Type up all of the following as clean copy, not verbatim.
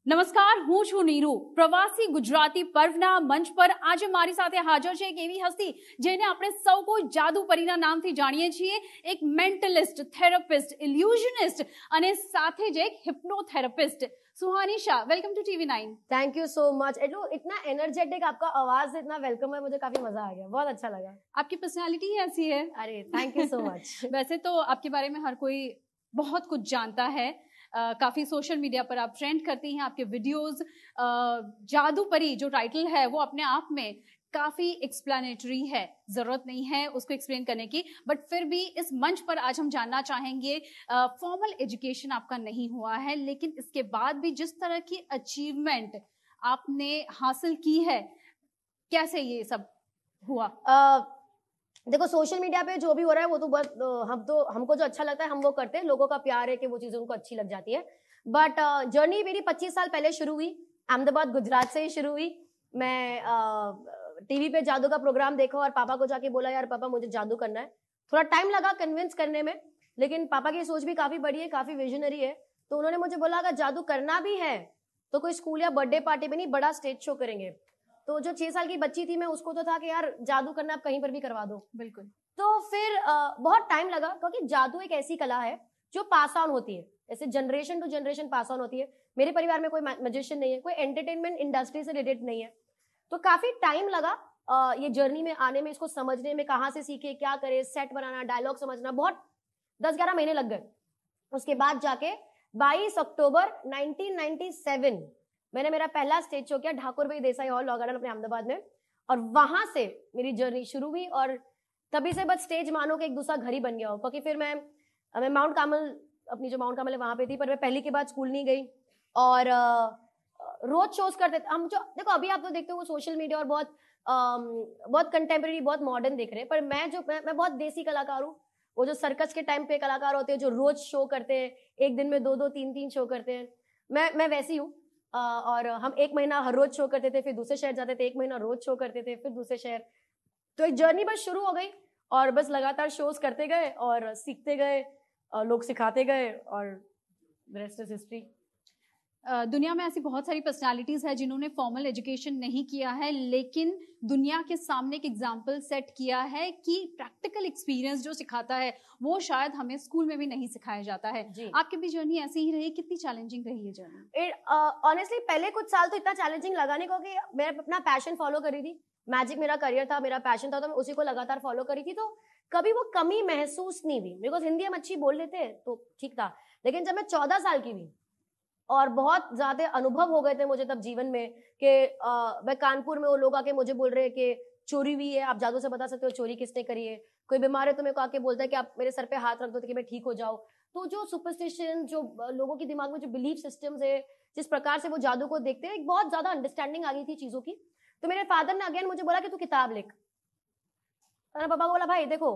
નમસ્કાર, હું છું નીરુ. પ્રવાસી ગુજરાતી પર્વના મંચ પર આજે મારી સાથે હાજર છે એક એવી હસ્તી જેને આપણે સૌ કોઈ જાદુ પરીના નામથી જાણીએ છીએ. એક મેન્ટલિસ્ટ, થેરાપિસ્ટ, ઇલ્યુઝનિસ્ટ અને સાથે જ એક hypnotherapist. Suhani Shah, welcome to TV9. Thank you so much. इतना एनर्जेटिक आपका आवाज, इतना वेलकम है, मुझे काफी मजा आ गया, बहुत अच्छा लगा. आपकी पर्सनालिटी ही ऐसी है. अरे थैंक यू सो मच. वैसे तो आपके बारे में हर कोई बहुत कुछ जानता है. काफी सोशल मीडिया पर आप ट्रेंड करती हैं. आपके वीडियोस, जादू परी जो टाइटल है वो अपने आप में काफी एक्सप्लेनेटरी है, जरूरत नहीं है उसको एक्सप्लेन करने की. बट फिर भी इस मंच पर आज हम जानना चाहेंगे, फॉर्मल एजुकेशन आपका नहीं हुआ है, लेकिन इसके बाद भी जिस तरह की अचीवमेंट आपने हासिल की है, कैसे ये सब हुआ? देखो, सोशल मीडिया पे जो भी हो रहा है वो तो बहुत हमको जो अच्छा लगता है हम वो करते हैं. लोगों का प्यार है कि वो चीजें उनको अच्छी लग जाती है. बट जर्नी मेरी 25 साल पहले शुरू हुई. अहमदाबाद, गुजरात से ही शुरू हुई. मैं टीवी पे जादू का प्रोग्राम देखा और पापा को जाके बोला, यार पापा मुझे जादू करना है. थोड़ा टाइम लगा कन्विंस करने में, लेकिन पापा की सोच भी काफी बड़ी है, काफी विजनरी है. तो उन्होंने मुझे बोला, अगर जादू करना भी है तो कोई स्कूल या बर्थडे पार्टी में नहीं, बड़ा स्टेज शो करेंगे. तो जो 6 साल की बच्ची थी मैं, उसको तो था कि यार जादू करना आप कहीं पर भी करवा दो. बिल्कुल. तो फिर बहुत टाइम लगा, क्योंकि जादू एक ऐसी कला है जो पास ऑन होती है, ऐसे generation to generation pass on होती है. मेरे परिवार में कोई मैजिशियन नहीं है, कोई एंटरटेनमेंट इंडस्ट्री से रिलेटेड नहीं है. तो काफी टाइम लगा ये जर्नी में आने में, इसको समझने में, कहाँ से सीखे, क्या करे, सेट बनाना, डायलॉग समझना, बहुत 10-11 महीने लग गए. उसके बाद जाके 22 अक्टूबर 1997 मैंने मेरा पहला स्टेज शो किया ठाकुर भाई देसाई हॉल, लॉ गार्डन, अपने अहमदाबाद में. और वहां से मेरी जर्नी शुरू हुई और तभी से बस स्टेज मानो कि एक दूसरा घर ही बन गया हो. क्योंकि फिर मैं माउंट कामल, अपनी जो माउंट कामल है वहां पे थी, पर मैं पहली के बाद स्कूल नहीं गई. और रोज शोज करते थे हम. जो देखो, अभी आप तो देखते हो सोशल मीडिया और बहुत कंटेम्प्रेरी, बहुत मॉडर्न दिख रहे हैं, पर मैं बहुत देसी कलाकार हूँ. वो जो सर्कस के टाइम पे कलाकार होते हैं जो रोज शो करते हैं, एक दिन में 2-2, 3-3 शो करते हैं, मैं वैसी हूँ. और हम 1 महीना हर रोज शो करते थे, फिर दूसरे शहर जाते थे, 1 महीना रोज शो करते थे, फिर दूसरे शहर. तो एक जर्नी बस शुरू हो गई और बस लगातार शोज करते गए और सीखते गए, लोग सिखाते गए और रेस्ट इज हिस्ट्री. दुनिया में ऐसी बहुत सारी पर्सनालिटीज है जिन्होंने फॉर्मल एजुकेशन नहीं किया है, लेकिन दुनिया के सामने एक एग्जाम्पल सेट किया है कि प्रैक्टिकल एक्सपीरियंस जो सिखाता है वो शायद हमें स्कूल में भी नहीं सिखाया जाता है. आपकी भी जर्नी ऐसी ही रही? कितनी चैलेंजिंग रही है जर्नी? ऑनेस्टली पहले कुछ साल तो इतना चैलेंजिंग लगा नहीं, क्योंकि मैं अपना पैशन फॉलो करी थी. मैजिक मेरा करियर था, मेरा पैशन था, तो मैं उसी को लगातार फॉलो करी थी. तो कभी वो कमी महसूस नहीं हुई. बिकॉज हिंदी हम अच्छी बोल लेते तो ठीक था. लेकिन जब मैं 14 साल की हुई और बहुत ज्यादा अनुभव हो गए थे मुझे तब जीवन में कि मैं कानपुर में, वो लोग आके मुझे बोल रहे हैं कि चोरी हुई है, आप जादू से बता सकते हो चोरी किसने करी है. कोई बीमार है तो मेरे को आके बोलता है कि आप मेरे सर पे हाथ रख दो कि मैं ठीक हो जाऊं. तो जो सुपरस्टिशन, जो लोगों के दिमाग में जो बिलीफ सिस्टम्स है, जिस प्रकार से वो जादू को देखते हैं, एक बहुत ज्यादा अंडरस्टैंडिंग आ गई थी चीजों की. तो मेरे फादर ने अगेन मुझे बोला कि तू किताब लिख. मैंने पापा को बोला, भाई देखो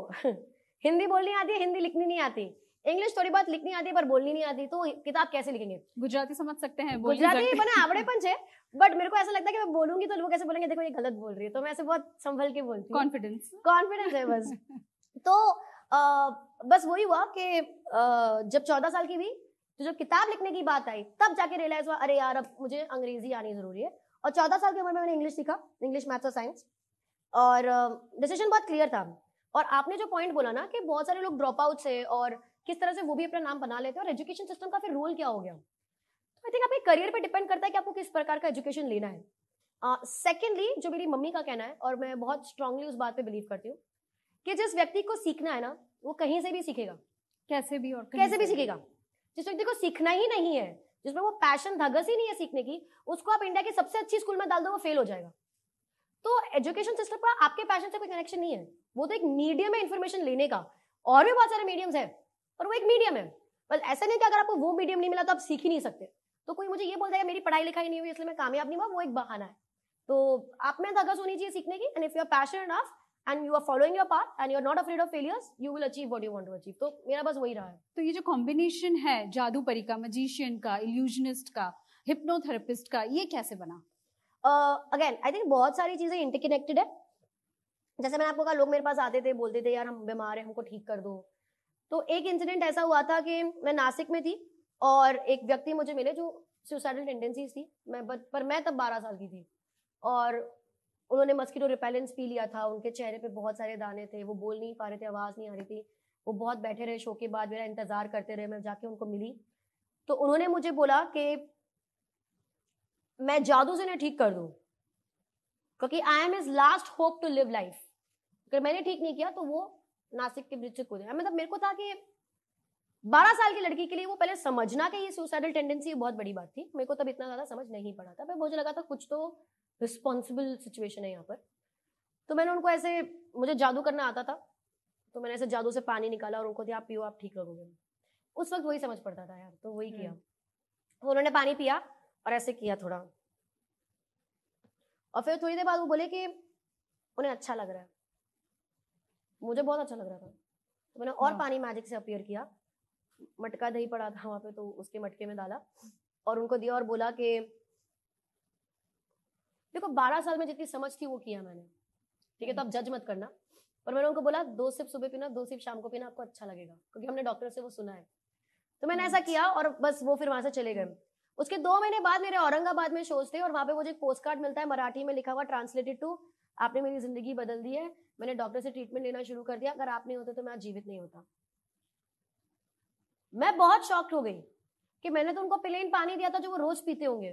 हिंदी बोलनी आती है, हिंदी लिखनी नहीं आती, इंग्लिश थोड़ी बहुत लिखनी आती है पर बोलनी नहीं आती, तो किताब कैसे लिखेंगे? गुजराती समझ सकते हैं, गुजराती बना आवड़ेपन है, बट मेरे को ऐसा लगता है कि मैं बोलूंगी तो लोग ऐसे बोलेंगे देखो ये गलत बोल रही है. तो मैं ऐसे बहुत संभल के बोलती हूँ. कॉन्फिडेंस है बस. तो बस वही हुआ कि जब 14 साल की हुई तो जब किताब लिखने की बात आई तब जाके रियलाइज हुआ, अरे यार अब मुझे अंग्रेजी आनी जरूरी है. और 14 साल की उम्र में मैंने इंग्लिश सीखा, इंग्लिश, मैथ्स और साइंस. और डिसीजन बहुत क्लियर था. और आपने जो पॉइंट बोला ना कि बहुत सारे लोग ड्रॉप आउट है और किस तरह से वो भी अपना नाम बना लेते हैं, और एजुकेशन सिस्टम का फिर रोल क्या हो गया. तो आई थिंक आपके करियर पे डिपेंड करता है कि आपको किस प्रकार का एजुकेशन लेना है. सेकेंडली, जो मेरी मम्मी का कहना है और मैं बहुत स्ट्रांगली उस बात पे बिलीव करती हूँ कि जिस व्यक्ति को सीखना है ना वो कहीं से भी सीखेगा, कैसे भी सीखेगा. जिस व्यक्ति को सीखना ही नहीं है, जिसमें वो पैशन, धगस ही नहीं है सीखने की, उसको आप इंडिया की सबसे अच्छी स्कूल में डाल दो, वो फेल हो जाएगा. तो एजुकेशन सिस्टम का आपके पैशन से कोई कनेक्शन नहीं है. वो तो एक मीडियम है इन्फॉर्मेशन लेने का, और भी बहुत सारे मीडियम्स है, पर वो एक मीडियम है. बस ऐसा नहीं कि अगर आपको वो मीडियम नहीं मिला तो आप सीख ही नहीं सकते. तो कोई मुझे ये बोलता है मेरी पढ़ाई लिखाई नहीं हुई इसलिए मैं कामयाब नहीं हुआ, वो एक बहाना है. तो आप में धगस होनी चाहिए सीखने की. And if you are passionate enough and you are following your path and you are not afraid of failures, you will achieve what you want to achieve. तो मेरा बस वही रहा है. तो ये जो कॉम्बिनेशन है जादू परी का, मैजिशियन का, इल्यूजनिस्ट का, हिप्नोथेरेपिस्ट का, ये कैसे बना? अगेन आई थिंक बहुत सारी चीजें इंटरकनेक्टेड है. जैसे मैंने आपको कहा, लोग मेरे पास आते थे, बोलते थे यार हम बीमार हैं, हमको ठीक कर दो. तो एक इंसिडेंट ऐसा हुआ था कि मैं नासिक में थी और एक व्यक्ति मुझे मिले जो सुसाइडल टेंडेंसीज थी, पर मैं तब 12 साल की थी और उन्होंने मस्कीटो रिपेलेंस पी लिया था, उनके चेहरे पे बहुत सारे दाने थे, वो बोल नहीं पा रहे थे, आवाज नहीं आ रही थी, वो बहुत बैठे रहे शो के बाद, मेरा इंतजार करते रहे, मैं जाके उनको मिली तो उन्होंने मुझे बोला कि मैं जादू से इन्हें ठीक कर दूं क्योंकि I am his last hope to live life, अगर मैंने ठीक नहीं किया तो वो नासिक के ब्रिज से कूदेगा। मतलब मेरे को था कि 12 साल की लड़की के लिए वो पहले समझना कि ये सुसाइडल टेंडेंसी बहुत बड़ी बात थी, मेरे को तब इतना ज्यादा समझ नहीं पड़ा था, पर मुझे लगा था कुछ तो रिस्पॉन्सिबल सिचुएशन है यहाँ पर। तो मैंने उनको ऐसे, मुझे जादू करना आता था तो मैंने ऐसे जादू से पानी निकाला और उनको दिया, आप पियो, आप ठीक रहोगे। उस वक्त वही समझ पड़ता था यार, तो वही किया। तो उन्होंने पानी पिया और ऐसे किया थोड़ा, और फिर थोड़ी देर बाद वो बोले कि उन्हें अच्छा लग रहा है। मुझे बहुत अच्छा लग रहा था तो मैंने और पानी मैजिक से अपीयर किया, मटका दही पड़ा था वहां पे तो उसके मटके में डाला और उनको दिया और बोला कि देखो 12 साल में जितनी समझ थी वो किया मैंने, ठीक है, तो आप जज मत करना। और मैंने उनको बोला 2 सिप सुबह पीना, 2 सिप शाम को पीना, आपको अच्छा लगेगा, क्योंकि हमने डॉक्टर से वो सुना है। तो मैंने ऐसा किया और बस वो फिर वहां से चले गए। उसके 2 महीने बाद मेरे औरंगाबाद में शोज थे और वहां पे मुझे एक पोस्ट कार्ड मिलता है मराठी में लिखा हुआ, ट्रांसलेटेड टू, आपने मेरी जिंदगी बदल दी है, मैंने डॉक्टर से ट्रीटमेंट लेना शुरू कर दिया, अगर आप नहीं होते तो मैं आज जीवित नहीं होता। मैं बहुत शॉक्ड हो गई कि मैंने तो उनको प्लेन पानी दिया था जो वो रोज पीते होंगे,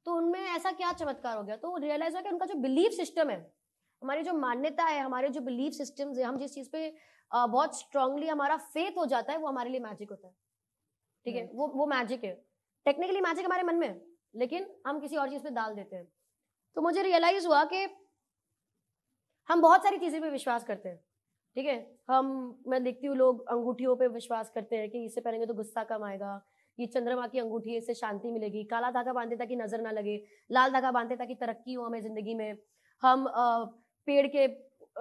तो उनमें ऐसा क्या चमत्कार हो गया। तो रियलाइज हुआ कि उनका जो बिलीफ सिस्टम है, हमारी जो मान्यता है, हमारे जो बिलीफ सिस्टम्स है, हम जिस चीज पे बहुत स्ट्रांगली हमारा फेथ हो जाता है, वो हमारे लिए मैजिक होता है, ठीक है, वो मैजिक है। टेक्निकली मैजिक हमारे मन में है, लेकिन हम किसी और चीज पे डाल देते हैं। तो मुझे रियलाइज हुआ कि हम बहुत सारी चीजें पे विश्वास करते हैं, ठीक है, मैं देखती हूँ लोग अंगूठियों पे विश्वास करते हैं कि इससे पहनेंगे तो गुस्सा कम आएगा, ये चंद्रमा की अंगूठी है इससे शांति मिलेगी, काला धागा बांधते ताकि नजर ना लगे, लाल धागा बांधते ताकि तरक्की हो हमें जिंदगी में, हम पेड़ के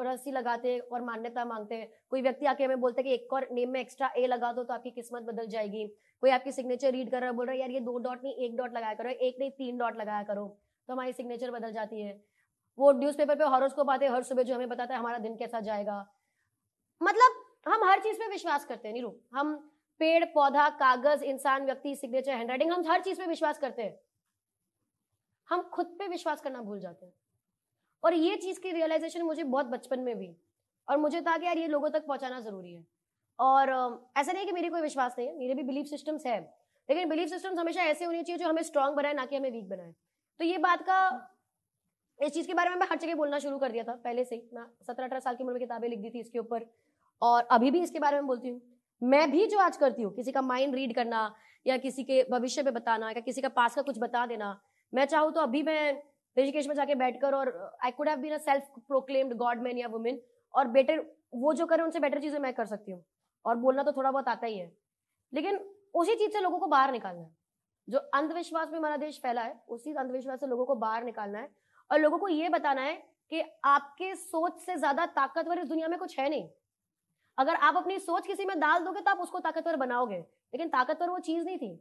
रस्सी लगाते और मान्यता मांगते हैं, कोई व्यक्ति आके हमें बोलते हैं कि एक और नेम में एक्स्ट्रा ए लगा दो तो आपकी किस्मत बदल जाएगी, कोई आपकी सिग्नेचर रीड कर रहा है, बोल रहा है यार ये 2 डॉट नहीं 1 डॉट लगाया करो, 1 नहीं 3 डॉट लगाया करो तो हमारी सिग्नेचर बदल जाती है। वो न्यूज़पेपर पे हॉरोस्कोप आते हैं हर सुबह जो हमें बताता है हमारा दिन कैसा जाएगा। मतलब हम हर चीज पे विश्वास करते हैं नीरू, हम पेड़ पौधा कागज इंसान व्यक्ति सिग्नेचर हैंडराइटिंग, हम हर चीज पे विश्वास करते हैं, हम खुद पे विश्वास करना भूल जाते हैं। और ये चीज की रियलाइजेशन मुझे बहुत बचपन में भी, और मुझे था कि यार ये लोगों तक पहुंचाना जरूरी है। और ऐसा नहीं कि मेरी कोई विश्वास नहीं है, मेरे भी बिलीफ सिस्टम्स है, लेकिन बिलीफ सिस्टम्स हमेशा ऐसे होनी चाहिए जो हमें स्ट्रांग बनाए, ना कि हमें वीक बनाए। तो ये बात का, इस चीज के बारे में मैं हर जगह बोलना शुरू कर दिया था पहले से ही। मैं 17-18 साल की उम्र में किताबें लिख दी थी इसके ऊपर, और अभी भी इसके बारे में बोलती हूँ। मैं भी जो आज करती हूँ, किसी का माइंड रीड करना या किसी के भविष्य में बताना या किसी का पास का कुछ बता देना, मैं चाहूँ तो अभी मैं ऋषिकेश में जाके बैठकर, और I could have been a self proclaimed god man या वुमेन, और बेटर वो जो करे उनसे बेटर चीजें मैं कर सकती हूँ, और बोलना तो थोड़ा बहुत आता ही है, लेकिन उसी चीज से लोगों को बाहर निकालना है। जो अंधविश्वास में हमारा देश फैला है, उसी अंधविश्वास से लोगों को बाहर निकालना है, और लोगों को ये बताना है कि आपके सोच से ज्यादा ताकतवर इस दुनिया में कुछ है नहीं। अगर आप अपनी सोच किसी में डाल दोगे तो आप उसको ताकतवर बनाओगे, लेकिन ताकतवर वो चीज नहीं थी,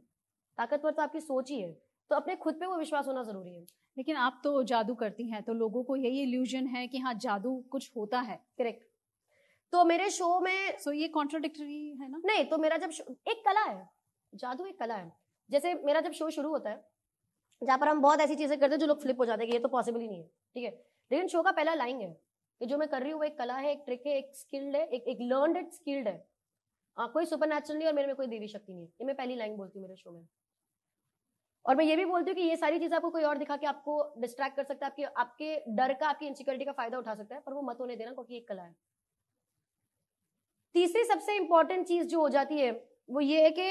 ताकतवर तो आपकी सोच ही है। तो अपने खुद पे वो विश्वास होना जरूरी है। लेकिन आप तो जादू करती हैं, तो लोगों को यही इल्यूजन है कि हाँ जादू कुछ होता है। करेक्ट। तो मेरे शो में ये कॉन्ट्राडिक्टरी है ना? नहीं, तो मेरा जब एक कला है, जादू एक कला है। जैसे मेरा जब शो शुरू होता है, जहाँ पर हम बहुत ऐसी चीजें करते हैं जो लोग फ्लिप हो जाते हैं कि ये तो पॉसिबल ही नहीं है, ठीक है, लेकिन शो का पहला लाइन है कि जो मैं कर रही हूँ वो एक कला है, एक ट्रिक है, एक स्किल्ड है, एक लर्नड एंड स्किल्ड है, कोई सुपरनैचुरल नहीं और मेरे में कोई देवी शक्ति नहीं है। ये मैं पहली लाइन बोलती हूँ मेरे शो में। और मैं ये भी बोलती हूँ कि ये सारी चीजें आपको कोई और दिखा के आपको डिस्ट्रैक्ट कर सकता है, आपके डर का, आपकी इनसिक्योरिटी का फायदा उठा सकता है, पर वो मत होने देना, क्योंकि एक कला है। तीसरी सबसे इंपॉर्टेंट चीज जो हो जाती है वो ये है कि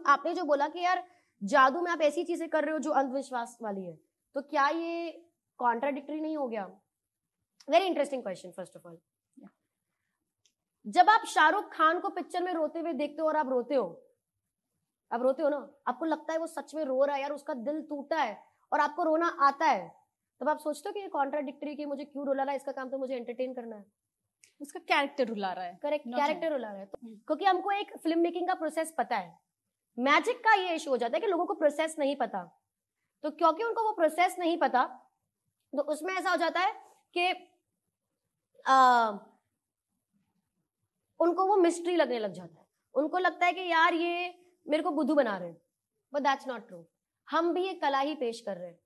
आपने जो बोला कि यार जादू में आप ऐसी चीजें कर रहे हो जो अंधविश्वास वाली है, तो क्या ये कॉन्ट्राडिक्टरी नहीं हो गया? Very interesting question. First of all, जब आप शाहरुख खान को पिक्चर में रोते हुए देखते हो और आप रोते हो ना, आपको लगता है वो सच में रो रहा है, यार उसका दिल टूटा है, और आपको रोना आता है, तब आप सोचते हो कि ये कॉन्ट्राडिक्टरी, कि मुझे क्यों रुला रहा है, इसका काम तो मुझे एंटरटेन करना है, उसका कैरेक्टर रुला रहा है। करेक्ट, कैरेक्टर रुला रहा है। तो क्योंकि हमको एक फिल्म मेकिंग का प्रोसेस पता है, मैजिक का ये इशू हो जाता है कि लोगों को प्रोसेस नहीं पता। तो क्योंकि उनको वो प्रोसेस नहीं पता, तो उसमें ऐसा हो जाता है कि उनको वो मिस्ट्री लगने लग जाता है, उनको लगता है कि यार ये मेरे को बुद्धू बना रहे हैं, बट दैट्स नॉट ट्रू। हम भी एक कला ही पेश कर रहे हैं,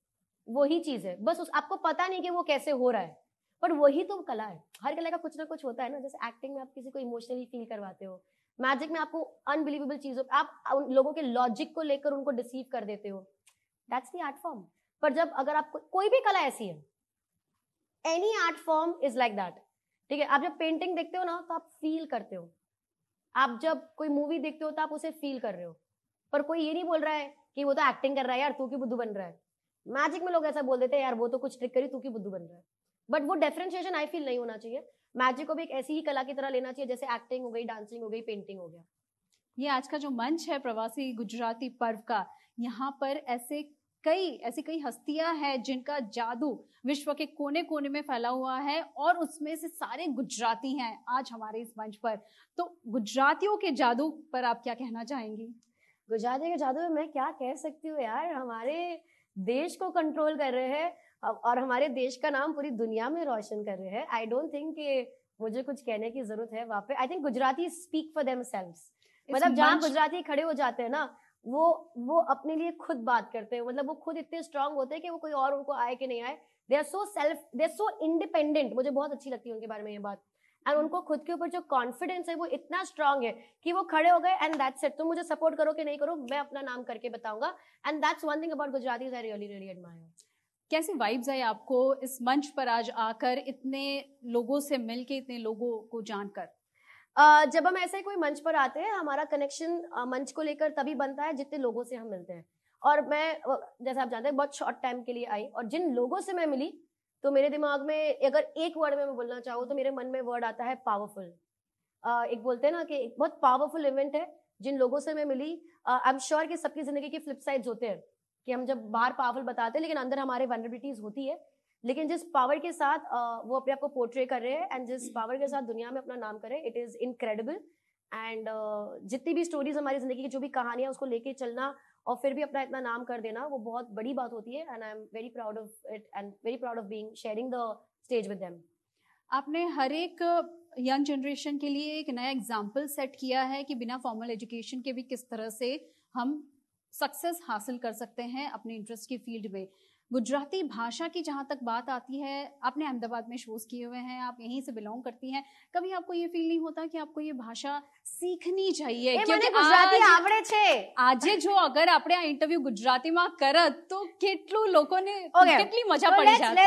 वही चीज है, बस आपको पता नहीं कि वो कैसे हो रहा है, पर वही तो कला है। हर कला का कुछ ना कुछ होता है ना, जैसे एक्टिंग में आप किसी को इमोशनली फील करवाते हो, मैजिक में आपको अनबिलीवेबल चीजों, आप उन लोगों के लॉजिक को लेकर उनको डिसीव कर देते हो, दैट्स द आर्ट फॉर्म। पर जब अगर आप कोई भी कला ऐसी है, any art form is like that, ठीक है। आप जब पेंटिंग देखते हो ना तो आप फील करते हो, आप जब कोई मूवी देखते हो तो आप उसे फील कर रहे हो, पर कोई ये नहीं बोल रहा है कि वो तो एक्टिंग कर रहा है यार, तू क्यों बुद्धू बन रहा है। मैजिक में लोग ऐसा बोल देते हैं यार वो तो कुछ ट्रिक करी, तू क्यों बुद्धू बन रहा है, बट वो डिफरेंशिएशन आई फील नहीं होना चाहिए। मैजिक को भी एक ऐसी ही कला की तरह लेना चाहिए जैसे एक्टिंग हो गई, डांसिंग हो गई, पेंटिंग हो गया। ये आज का जो मंच है प्रवासी गुजराती पर्व का, यहाँ पर ऐसी कई हस्तियां हैं जिनका जादू विश्व के कोने कोने में फैला हुआ है, और उसमें से सारे गुजराती हैं आज हमारे इस मंच पर। तो गुजरातियों के जादू पर आप क्या कहना चाहेंगी? गुजराती के जादू में मैं क्या कह सकती हूँ यार, हमारे देश को कंट्रोल कर रहे हैं और हमारे देश का नाम पूरी दुनिया में रोशन कर रहे हैं। आई डोंट थिंक कि मुझे कुछ कहने की जरूरत है वहाँ पे। I think Gujarati speak for themselves, मतलब जहाँ गुजराती खड़े हो जाते हैं ना, वो अपने लिए खुद बात करते हैं, मतलब वो खुद इतने स्ट्रांग होते हैं कि वो कोई और उनको आए कि नहीं आए, दे आर सो इंडिपेंडेंट। मुझे बहुत अच्छी लगती है उनके बारे में ये बात, एंड उनको खुद के ऊपर जो कॉन्फिडेंस है वो इतना स्ट्रांग है कि वो खड़े हो गए एंड दैट्स इट, तुम मुझे सपोर्ट करो कि नहीं करो, मैं अपना नाम करके बताऊंगा, and that's one thing about Gujaratis I really really admire. कैसी वाइब्स आई आपको इस मंच पर आज आकर, इतने लोगों से मिलके, इतने लोगों को जानकर? जब हम ऐसे कोई मंच पर आते हैं, हमारा कनेक्शन मंच को लेकर तभी बनता है जितने लोगों से हम मिलते हैं। और मैं जैसे आप जानते हैं बहुत शॉर्ट टाइम के लिए आई, और जिन लोगों से मैं मिली तो मेरे दिमाग में अगर एक वर्ड में मैं बोलना चाहूँ तो मेरे मन में वर्ड आता है पावरफुल। एक बोलते हैं ना कि एक बहुत पावरफुल इवेंट है जिन लोगों से मैं मिली। आई एम श्योर कि सबकी जिंदगी के फ्लिप साइड्स होते हैं कि हम जब बाहर पावरफुल बताते हैं लेकिन अंदर हमारे वल्नरेबिलिटीज होती है, लेकिन जिस पावर के साथ वो अपने आप को पोर्ट्रे कर रहे हैं एंड जिस पावर के साथ दुनिया में अपना नाम कर रहे हैं, इट इज इनक्रेडिबल। एंड जितनी भी स्टोरीज हमारी जिंदगी की, जो भी कहानियां, उसको लेके चलना और फिर भी अपना इतना नाम कर देना, वो बहुत बड़ी बात होती है, and I am very proud of it and very proud of being sharing the stage with them. आपने हर एक यंग जनरेशन के लिए एक नया एग्जाम्पल सेट किया है कि बिना फॉर्मल एजुकेशन के भी किस तरह से हम सक्सेस हासिल कर सकते हैं अपने इंटरेस्ट की फील्ड में। गुजराती भाषा की जहाँ तक बात आती है, आपने अहमदाबाद में शोज किए हुए हैं, आप यहीं से बिलोंग करती हैं, कभी आपको ये फील नहीं होता कि आपको ये भाषा सीखनी चाहिए? क्योंकि गुजराती आवड़े छे આજે જો અગર આપણે આ ઇન્ટરવ્યુ ગુજરાતીમાં કરત તો કેટલું લોકોને કેટલી મજા પડી જાત.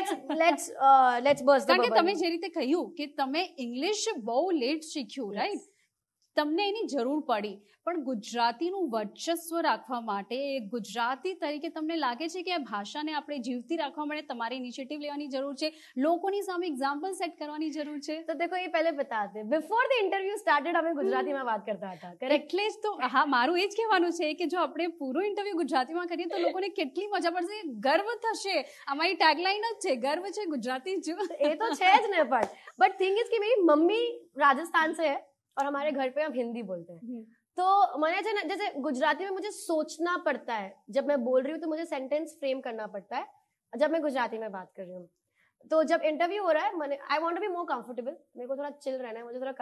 let's burst the bubble. કારણ કે તમે જે રીતે કહ્યું કે તમે ઇંગ્લિશ બહુ લેટ શીખ્યું, રાઈટ? તમને એની જરૂર પડી, પણ ગુજરાતીનું વર્ચસ્વ રાખવા માટે ગુજરાતી તરીકે તમને લાગે છે કે આ ભાષાને આપણે જીવતી રાખવા માટે તમારે ઇનિશિયેટિવ લેવાની જરૂર છે, લોકોની સામે એક્ઝામ્પલ સેટ કરવાની જરૂર છે? તો देखो ये पहले बताते हैं, बिफोर द इंटरव्यू स्टार्टेड हमें गुजरातीમાં વાત કરતા હતા, એટલે જ તો હા, મારું એ જ કહેવાનું છે કે જો આપણે પૂરો ઇન્ટરવ્યુ ગુજરાતીમાં કરીએ તો લોકોને કેટલી મજા પડશે, ગર્વ થશે. અમારી ટેગલાઇન જ છે, ગર્વ છે ગુજરાતી જ. એ તો છે જ ને, બટ थिंग इज कि मेरी मम्मी राजस्थान से है और हमारे घर पे हम हिंदी बोलते हैं, तो मैंने जैसे गुजराती में मुझे सोचना पड़ता है, जब मैं बोल रही हूँ तो मुझे सेंटेंस फ्रेम करना पड़ता है जब मैं गुजराती में बात कर रही हूँ। तो जब इंटरव्यू हो रहा है, मैंने I want to be more comfortable, मेरे को थोड़ा चिल रहना है, मुझे थोड़ा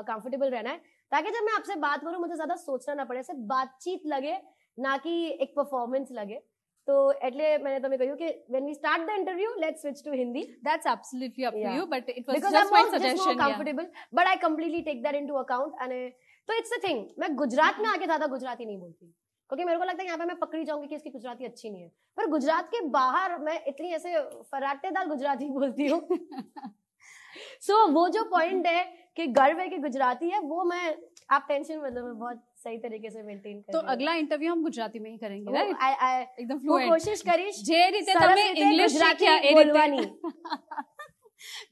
कंफर्टेबल रहना है, ताकि जब मैं आपसे बात करूँ मुझे ज्यादा सोचना ना पड़े, सिर्फ बातचीत लगे, ना कि एक परफॉर्मेंस लगे। तो એટલે मैंने तुम्हें કહ્યું कि when we start the interview, let's switch to Hindi. That's absolutely up to you, but it was because just my suggestion. Just more comfortable, but I completely take that into account. and तो it's the thing, मैं गुजरात में आके ज्यादा गुजराती नहीं बोलती क्योंकि मेरे को लगता है यहाँ पे मैं पकड़ी जाऊंगी कि इसकी गुजराती अच्छी नहीं है, पर गुजरात के बाहर मैं इतनी ऐसे फराटेदार गुजराती बोलती हूँ। सो वो जो पॉइंट है कि गर्व है कि गुजराती है, वो मैं, आप टेंशन मतलब मैं बहुत सही तरीके से मेंटेन कर। तो अगला इंटरव्यू हम गुजराती में ही करेंगे, राइट? एकदम फ्लुएंट कोशिश करीश जे रीते તમે ઇંગ્લિશ શીખ્યા એ રીતે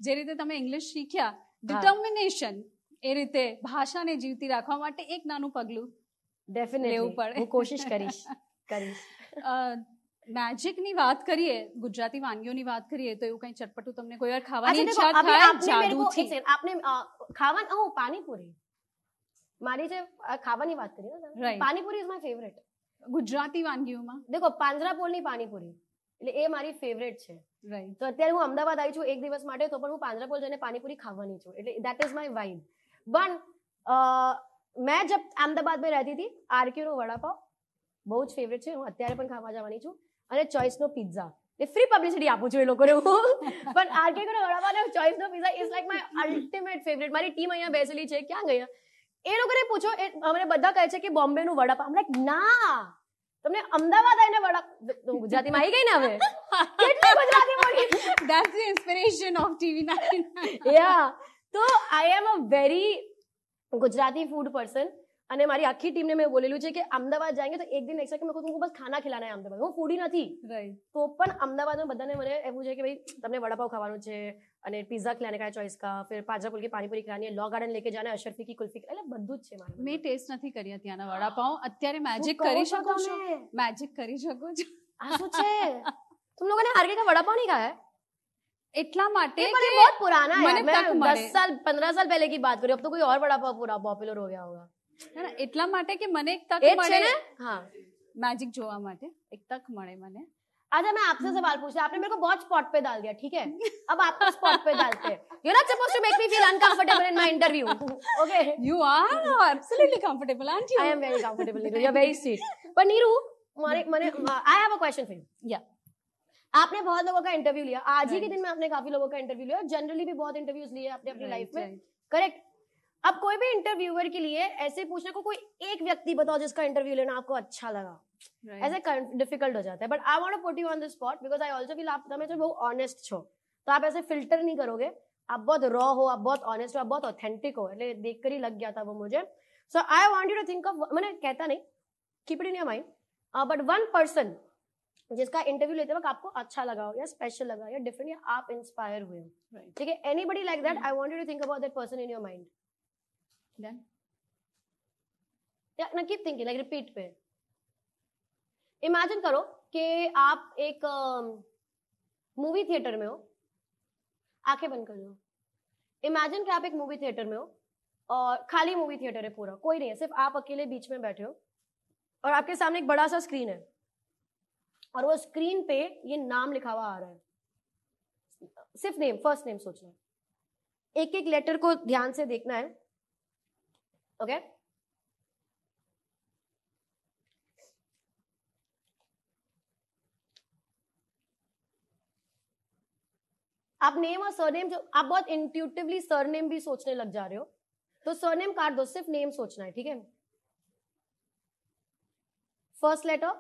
જે રીતે તમે ઇંગ્લિશ શીખ્યા, ડિટર્મિનેશન એ રીતે ભાષાને જીવતી રાખવા માટે એક નાનું પગલું ડેફિનેટલી લેવું પડે. હું કોશિશ કરીશ. મેજિકની વાત કરીએ, ગુજરાતી વાનગીઓની વાત કરીએ, તો એવું કઈ ચટપટું તમને કોઈ વાર ખાવાની ઈચ્છા થાય જાદુથી? આપને ખાવાનું, પાણીપુરી મારી જે ખાવાની વાત કરી ને, panipuri is my favourite Gujarati વાનગીઓમાં. देखो પાંજરાપોળની પાણીપુરી એટલે એ મારી ફેવરેટ છે, રાઈટ? તો અત્યારે હું અમદાવાદ આવી છું એક દિવસ માટે, તો પણ હું પાંજરાપોળ જઈને પાણીપુરી ખાવાની છું, એટલે that is my vibe. but मैं जब अहमदाबाद में रहती थी, आरके नो वड़ा पाव બહુ જ ફેવરેટ છે, હું અત્યારે પણ ખાવા જવાની છું. અને ચોઇસનો પિઝા, એ ફ્રી પબ્લિસિટી આપું છું એ લોકોને હું, પણ આરકે કોનો વડાપાવ ચોઇસનો pizza is like my ultimate favourite. મારી ટીમ અહીંયા બેસેલી છે, ક્યાં ગયા એ લોકોને પૂછો, અમને બધા કહે છે કે બોમ્બેનું વડાપાવ. લાઈક ના, તમને અમદાવાદ આવીને વડા, ગુજરાતીમાં આવી ગઈ ને હવે, કેટલી ગુજરાતી બોલી. That's the inspiration of TV9. Yeah, તો I am a very Gujarati food person. અને મારી આખી ટીમને મેં બોલેલું છે કે અમદાવાદ જાયંગે તો એક દિન એક્સ્ટ્રા કે મેં કહું બસ ખાના ખિલાના है અમદાવાદ. હું ફૂડી નથી, તો પણ અમદાવાદમાં બધાને મને એવું છે કે ભાઈ તમને વડાપાવ ખાવાનું છે અને पिज्जा खिलाने का है चॉइस का, फिर पाजापुल की पानीपुरी खानी है, लॉ गार्डन लेके जाना है, अशरफी की कुल्फी, એટલે બધું જ છે મારે. મેં ટેસ્ટ નથી કરી ત્યાંના વડાપાવ. અત્યારે મેજિક કરી શકો છો, મેજિક કરી શકો છો. આ શું છે, तुम लोगों ने आरके का वड़ा पाव नहीं खाया है? એટલા માટે पर ये बहुत पुराना है, મને તક मैं મળે. 10 साल 15 साल पहले की बात करी, अब तो कोई और वड़ा पाव पूरा पॉपुलर हो गया होगा. એટલા માટે કે મને એક તક એ જ છે મળે ને, हाँ मैजिक જોવા માટે એક તક મળે મને. अच्छा मैं आपसे सवाल पूछ रहा, आपने मेरे को बहुत स्पॉट पे डाल दिया, ठीक है, अब आपको स्पॉट पे डालते हैं. You're not supposed to make me feel uncomfortable in my interview, okay? You are absolutely comfortable, aren't you? I am very comfortable, Neeru. You're very sweet. पर Neeru, I have a question for you. Yeah. आपने बहुत लोगों का interview लिया, आज ही के दिन में आपने काफी लोगों का इंटरव्यू लिया, जनरली भी बहुत इंटरव्यूज लिए आपने अपनी लाइफ में, करेक्ट? अब कोई भी इंटरव्यूअर के लिए ऐसे पूछने को कोई एक व्यक्ति बताओ जिसका इंटरव्यू लेना आपको अच्छा लगा. ऐसे डिफिकल्ट हो जाता है, but I want to put you on the spot because I also feel आप તમે બહુ ઓનેસ્ટ છો, तो आप ऐसे फिल्टर नहीं करोगे, आप बहुत रॉ हो, आप बहुत ऑनेस्ट हो, आप बहुत ऑथेंटिक हो, એટલે देखकर ही लग गया था वो मुझे. So I want you to think of, मैंने कहता नहीं, keep it in your mind, but one person जिसका इंटरव्यू लेते वक्त आपको अच्छा लगा हो या स्पेशल लगा या डिफरेंट या आप इंस्पायर हुए हो, ठीक है, anybody like that, I want you to think about that person in your mind. Done. या ना कीप थिंकिंग, लाइक रिपीट पे. इमेजिन करो कि आप एक मूवी थिएटर में हो, आंखें बंद कर लो. इमेजिन कि आप एक मूवी थिएटर में हो और खाली मूवी थिएटर है पूरा, कोई नहीं है, सिर्फ आप अकेले बीच में बैठे हो और आपके सामने एक बड़ा सा स्क्रीन है और वो स्क्रीन पे ये नाम लिखा हुआ आ रहा है, सिर्फ नेम, फर्स्ट नेम सोचना है, एक एक लेटर को ध्यान से देखना है, ओके? आप नेम और सरनेम, जो आप बहुत इंट्यूटिवली सरनेम भी सोचने लग जा रहे हो, तो सरनेम काट दो, सिर्फ नेम सोचना है, ठीक है? First letter,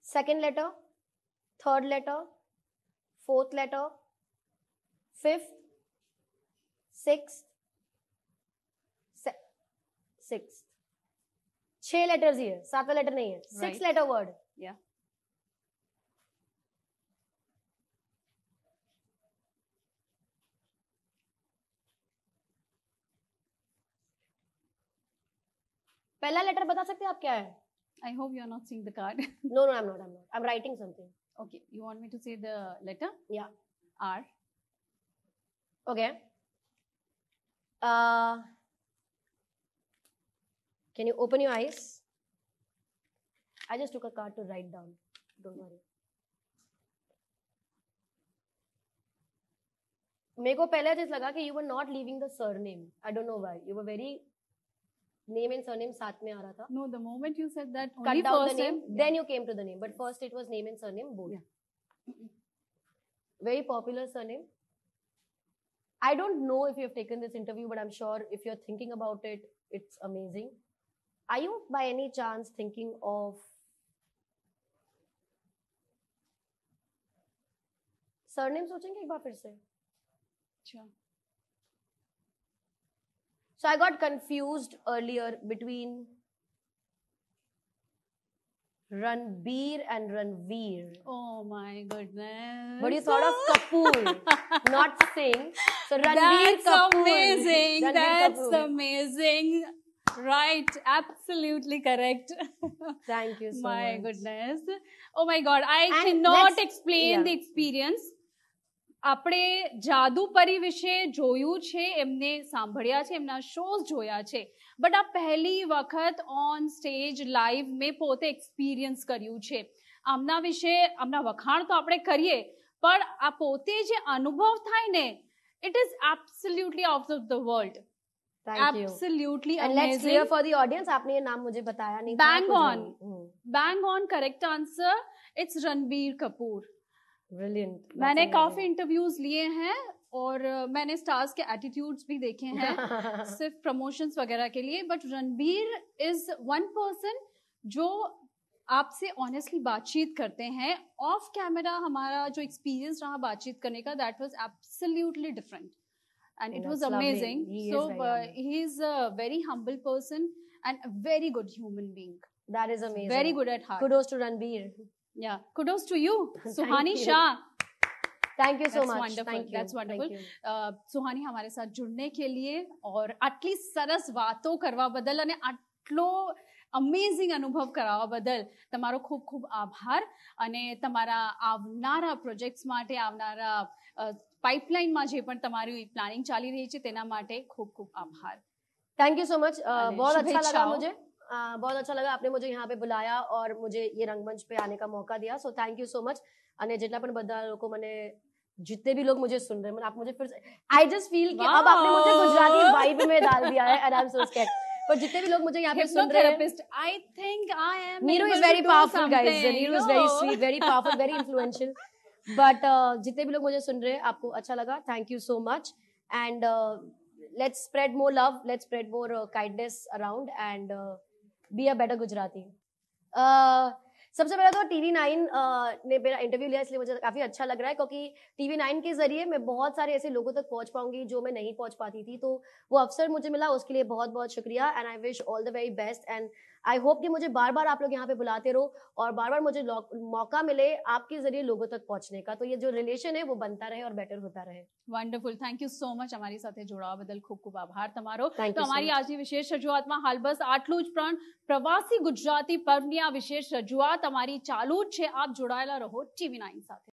second letter, third letter, fourth letter, fifth, sixth, 6 letters ही है, 7वां लेटर नहीं है, 6 लेटर वर्ड. Yeah. पहला लेटर बता सकते हैं आप क्या है? I hope you are not seeing the card. No, I'm not. I'm writing something. Okay, you want me to say the letter? Yeah. R. Okay. Can you open your eyes? I just took a card to write down. Don't worry. मेरे को पहले चीज लगा कि you were not leaving the surname. I don't know why. You were very name and surname साथ में आ रहा था. No, the moment you said that cut only down first the name, name, then you came to the name. But first it was name and surname both. Yeah. Very popular surname. I don't know if you have taken this interview, but I'm sure if you're thinking about it, it's amazing. Are you by any chance thinking of surname? सोचेंगे एक बार फिर से. Sure. So I got confused earlier between Ranbir and Ranveer. Oh my goodness. But you thought of Kapoor, not Singh. So Ranbir That's Kapoor. amazing. Ranbir That's Kapoor. amazing. Right. Absolutely correct. Thank you so My much. goodness. Oh my God. I And cannot let's- explain yeah. the experience. આપણે જાદુપરી વિશે જોયું છે, એમને સાંભળ્યા છે, એમના shows જોયા છે, બટ આ પહેલી વખત ઓન સ્ટેજ લાઈવ મેં પોતે એક્સપિરિયન્સ કર્યું છે. આમના વિશે આમના વખાણ તો આપણે કરીએ, પણ આ પોતે જે અનુભવ થાય ને, it is absolutely out of the world. Thank you. Absolutely And let's amazing. clear for the audience, आपने ये नाम मुझे बताया नहीं था. Bang कुछ on. नहीं. Bang on, correct answer. It's Ranbir Kapoor. Brilliant. That's मैंने amazing. काफी इंटरव्यूज लिए हैं और मैंने स्टार्स के एटीट्यूड्स भी देखे हैं सिर्फ प्रमोशंस वगैरह के लिए, but Ranbir is one person जो आपसे ऑनेस्टली बातचीत करते हैं. ऑफ कैमरा हमारा जो एक्सपीरियंस रहा बातचीत करने का, that was absolutely different and it was That's lovely. amazing. He is So very humble. he is a very humble person and a very good human being. That is amazing. Very good at heart. Kudos to Ranbir. Yeah, kudos to you, Thank Suhani you. Shah. Thank you so That's much. wonderful. Thank you. That's wonderful. Thank you. Suhani हमारे साथ जुड़ने के लिए और આટલી સરસ વાતો કરવા બદલ અને આટલો અમેઝિંગ અનુભવ કરાવવા બદલ તમારો ખૂબ ખૂબ આભાર. અને તમારા આવનારા પ્રોજેક્ટ્સ માટે, આવનારા પાઇપલાઇનમાં જે પણ તમારી પ્લાનિંગ ચાલી રહી છે તેના માટે ખૂબ ખૂબ આભાર. Thank you so much. बहुत अच्छा लगा शुभेच्छाओं. मुझे. बहुत अच्छा लगा आपने मुझे यहाँ पे बुलाया और मुझे ये रंगमंच पे आने का मौका दिया. So thank you so much. અને જેટલા પણ બધા લોકો મને, जितने भी लोग मुझे सुन रहे हैं, आप मुझे फिर से, आई जस्ट फील कि अब आपने मुझे गुजराती वाइब में डाल दिया है and I am so scared. पर जितने भी लोग मुझे यहाँ पे सुन रहे हैं, I think I am Neeru is able very to do powerful, guys. something. Neeru is very sweet, very powerful, very influential. But जितने भी लोग मुझे सुन रहे हैं, आपको अच्छा लगा, thank you so much. And let's spread more love, let's spread more kindness around and be a better Gujarati. सबसे पहले तो TV9 ने मेरा इंटरव्यू लिया, इसलिए मुझे काफी अच्छा लग रहा है, क्योंकि TV9 के जरिए मैं बहुत सारे ऐसे लोगों तक पहुंच पाऊंगी जो मैं नहीं पहुंच पाती थी. तो वो अवसर मुझे मिला, उसके लिए बहुत बहुत शुक्रिया. And I wish all the very best and I hope कि मुझे बार बार आप लोग यहाँ पे बुलाते रहो और बार बार मुझे मौका मिले आपके जरिए लोगों तक पहुंचने का. तो ये जो रिलेशन है वो बनता रहे और बेटर होता रहे. Wonderful. Thank you so much. અમારી સાથે જોડાવા બદલ ખૂબ ખૂબ આભાર તમારો. Thank તો you so અમારી much. આજની વિશેષ રજૂઆતમાં હાલ બસ આટલું જ. પણ પ્રવાસી ગુજરાતી પર્વની આ વિશેષ રજૂઆત અમારી ચાલુ જ છે. આપ જોડાયેલા રહો TV9 સાથે.